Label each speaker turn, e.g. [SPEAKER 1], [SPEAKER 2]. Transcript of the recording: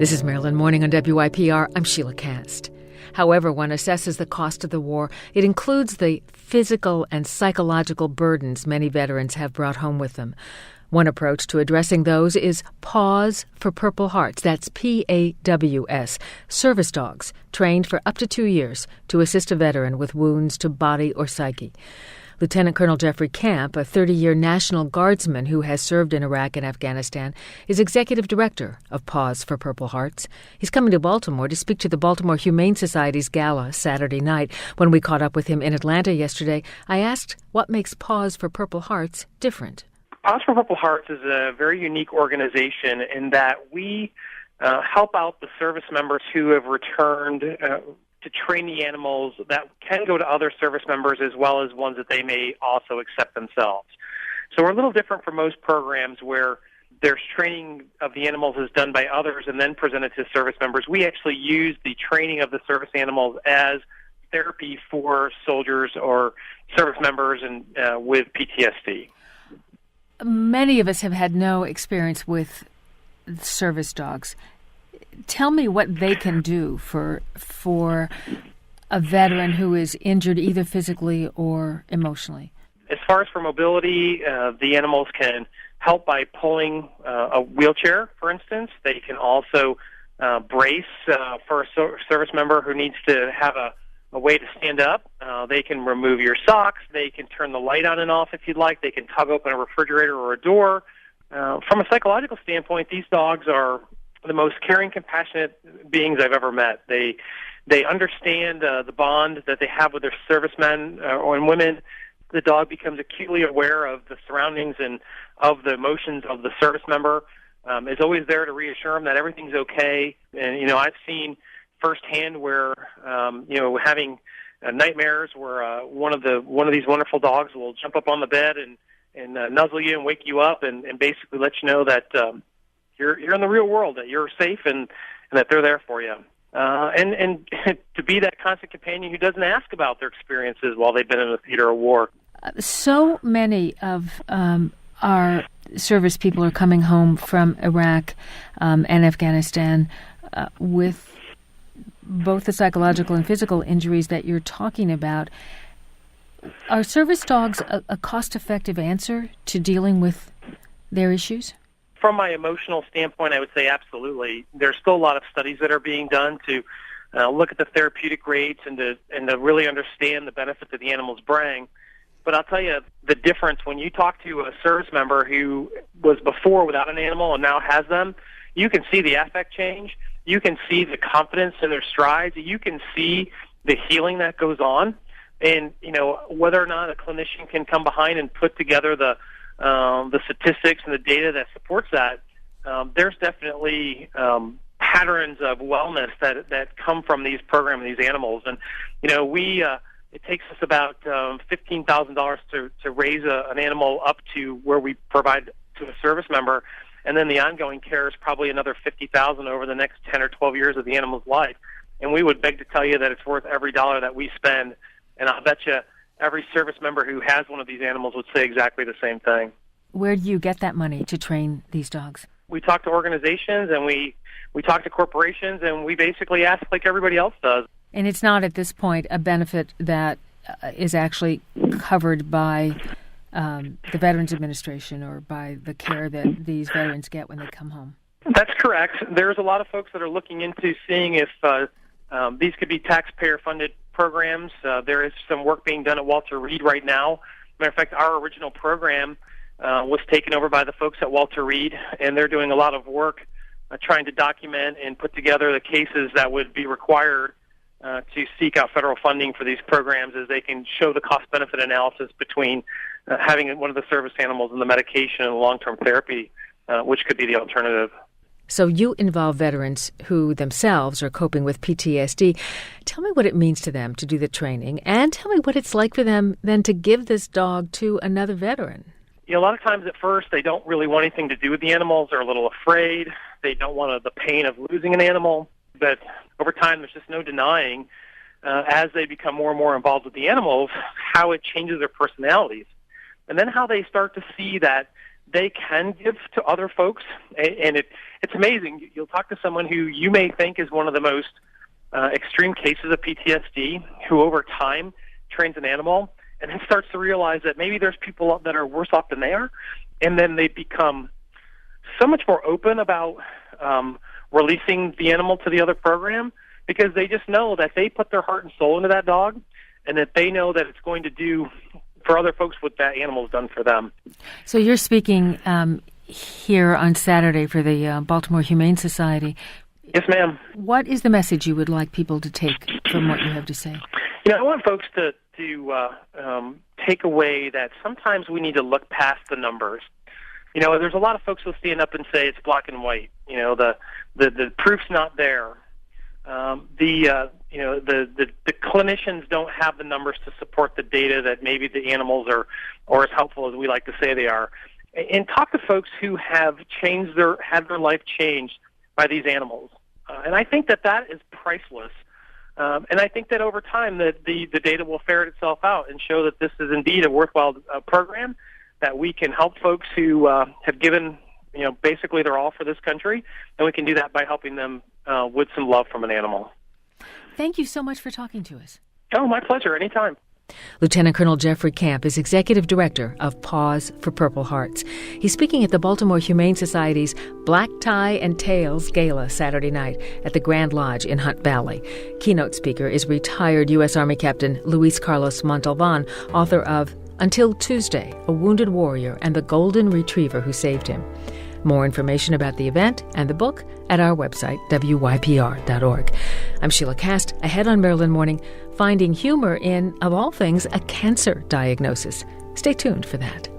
[SPEAKER 1] This is Maryland Morning on WYPR. I'm Sheila Cast. However one assesses the cost of the war, it includes the physical and psychological burdens many veterans have brought home with them. One approach to addressing those is Paws for Purple Hearts. That's PAWS, service dogs trained for up to 2 years to assist a veteran with wounds to body or psyche. Lieutenant Colonel Jeffery Camp, a 30-year National Guardsman who has served in Iraq and Afghanistan, is executive director of Paws for Purple Hearts. He's coming to Baltimore to speak to the Baltimore Humane Society's Gala Saturday night. When we caught up with him in Atlanta yesterday, I asked what makes Paws for Purple Hearts different.
[SPEAKER 2] Paws for Purple Hearts is a very unique organization in that we help out the service members who have returned to train the animals that can go to other service members as well as ones that they may also accept themselves. So we're a little different from most programs where there's training of the animals is done by others and then presented to service members. We actually use the training of the service animals as therapy for soldiers or service members and with PTSD.
[SPEAKER 1] Many of us have had no experience with service dogs. Tell me what they can do for a veteran who is injured either physically or emotionally.
[SPEAKER 2] As far as for mobility, the animals can help by pulling a wheelchair, for instance. They can also brace for a service member who needs to have a way to stand up. They can remove your socks. They can turn the light on and off if you'd like. They can tug open a refrigerator or a door. From a psychological standpoint, these dogs are the most caring, compassionate beings I've ever met. They understand the bond that they have with their servicemen and women. The dog becomes acutely aware of the surroundings and of the emotions of the service member. Is always there to reassure them that everything's okay. And I've seen firsthand where having nightmares where one of these wonderful dogs will jump up on the bed and nuzzle you and wake you up and basically let you know that you're in the real world, that you're safe and that they're there for you. And to be that constant companion who doesn't ask about their experiences while they've been in a theater of war.
[SPEAKER 1] So many of our service people are coming home from Iraq and Afghanistan with both the psychological and physical injuries that you're talking about. Are service dogs a cost-effective answer to dealing with their issues?
[SPEAKER 2] From my emotional standpoint, I would say absolutely. There's still a lot of studies that are being done to look at the therapeutic rates and to really understand the benefit that the animals bring. But I'll tell you the difference when you talk to a service member who was before without an animal and now has them, you can see the affect change. You can see the confidence in their strides. You can see the healing that goes on. And, whether or not a clinician can come behind and put together the statistics and the data that supports that, there's definitely patterns of wellness that come from these programs, these animals. And, it takes us about $15,000 to raise an animal up to where we provide to a service member. And then the ongoing care is probably another $50,000 over the next 10 or 12 years of the animal's life. And we would beg to tell you that it's worth every dollar that we spend. And I'll bet you every service member who has one of these animals would say exactly the same thing.
[SPEAKER 1] Where do you get that money to train these dogs?
[SPEAKER 2] We talk to organizations and we talk to corporations and we basically ask like everybody else does.
[SPEAKER 1] And it's not at this point a benefit that is actually covered by the Veterans Administration or by the care that these veterans get when they come home.
[SPEAKER 2] That's correct. There's a lot of folks that are looking into seeing if these could be taxpayer-funded programs. There is some work being done at Walter Reed right now. Matter of fact, our original program was taken over by the folks at Walter Reed, and they're doing a lot of work trying to document and put together the cases that would be required to seek out federal funding for these programs as they can show the cost-benefit analysis between having one of the service animals and the medication and the long-term therapy, which could be the alternative.
[SPEAKER 1] So you involve veterans who themselves are coping with PTSD. Tell me what it means to them to do the training, and tell me what it's like for them then to give this dog to another veteran.
[SPEAKER 2] A lot of times at first they don't really want anything to do with the animals. They're a little afraid. They don't want the pain of losing an animal. But over time, there's just no denying, as they become more and more involved with the animals, how it changes their personalities. And then how they start to see that they can give to other folks. And it's amazing. You'll talk to someone who you may think is one of the most extreme cases of PTSD, who over time trains an animal and then starts to realize that maybe there's people that are worse off than they are. And then they become so much more open about releasing the animal to the other program, because they just know that they put their heart and soul into that dog, and that they know that it's going to do for other folks what that animal's done for them.
[SPEAKER 1] So you're speaking here on Saturday for the Baltimore Humane Society.
[SPEAKER 2] Yes, ma'am.
[SPEAKER 1] What is the message you would like people to take from what you have to say?
[SPEAKER 2] I want folks to take away that sometimes we need to look past the numbers. There's a lot of folks who stand up and say it's black and white. The proof's not there. The clinicians don't have the numbers to support the data that maybe the animals are as helpful as we like to say they are. And talk to folks who have had their life changed by these animals. And I think that is priceless. And I think that over time the data will ferret itself out and show that this is indeed a worthwhile program, that we can help folks who have given basically their all for this country, and we can do that by helping them with some love from an animal.
[SPEAKER 1] Thank you so much for talking to us.
[SPEAKER 2] Oh, my pleasure. Anytime.
[SPEAKER 1] Lieutenant Colonel Jeffery Camp is Executive Director of Paws for Purple Hearts. He's speaking at the Baltimore Humane Society's Black Tie and Tails Gala Saturday night at the Grand Lodge in Hunt Valley. Keynote speaker is retired U.S. Army Captain Luis Carlos Montalban, author of Until Tuesday, A Wounded Warrior and the Golden Retriever Who Saved Him. More information about the event and the book at our website, WYPR.org. I'm Sheila Cast. Ahead on Maryland Morning, finding humor in, of all things, a cancer diagnosis. Stay tuned for that.